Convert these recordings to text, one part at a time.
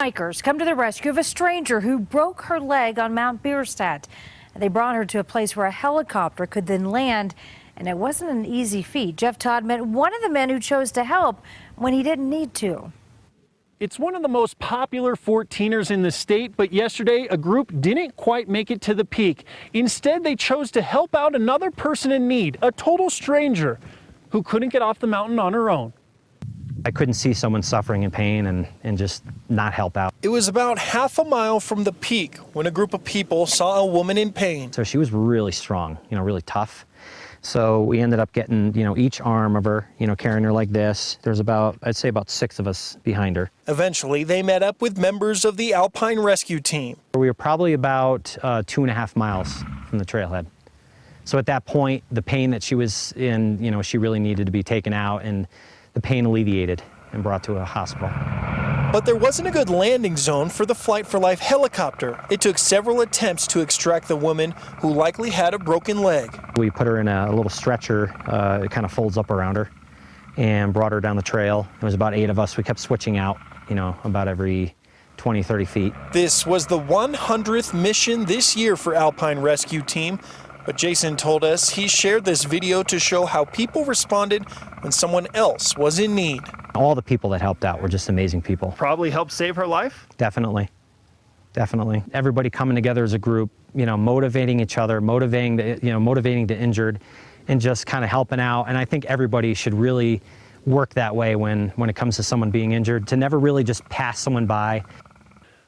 Hikers come to the rescue of a stranger who broke her leg on Mount Bierstadt. They brought her to a place where a helicopter could then land, and it wasn't an easy feat. Jeff Todd met one of the men who chose to help when he didn't need to. It's one of the most popular 14ers in the state, but yesterday a group didn't quite make it to the peak. Instead, they chose to help out another person in need, a total stranger who couldn't get off the mountain on her own. I couldn't see someone suffering in pain and just not help out. It was about half a mile from the peak when a group of people saw a woman in pain. So she was really strong, really tough. So we ended up getting, each arm of her, carrying her like this. There's I'd say about 6 of us behind her. Eventually, they met up with members of the Alpine Rescue Team. We were probably about 2.5 miles from the trailhead. So at that point, the pain that she was in, she really needed to be taken out, and the pain alleviated and brought to a hospital. But there wasn't a good landing zone for the Flight for Life helicopter. It took several attempts to extract the woman who likely had a broken leg. We put her in a little stretcher, it kind of folds up around her, and brought her down the trail. There was about 8 of us. We kept switching out, about every 20, 30 feet. This was the 100th mission this year for Alpine Rescue Team. But Jason told us he shared this video to show how people responded when someone else was in need. All the people that helped out were just amazing people. Probably helped save her life? Definitely. Definitely. Everybody coming together as a group, motivating each other, motivating the injured, and just kind of helping out. And I think everybody should really work that way when it comes to someone being injured, to never really just pass someone by.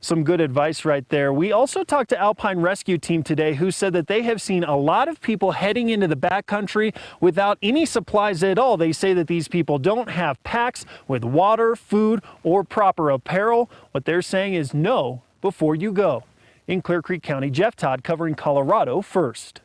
Some good advice right there. We also talked to Alpine Rescue Team today, who said that they have seen a lot of people heading into the backcountry without any supplies at all. They say that these people don't have packs with water, food, or proper apparel. What they're saying is know before you go. In Clear Creek County, Jeff Todd covering Colorado First.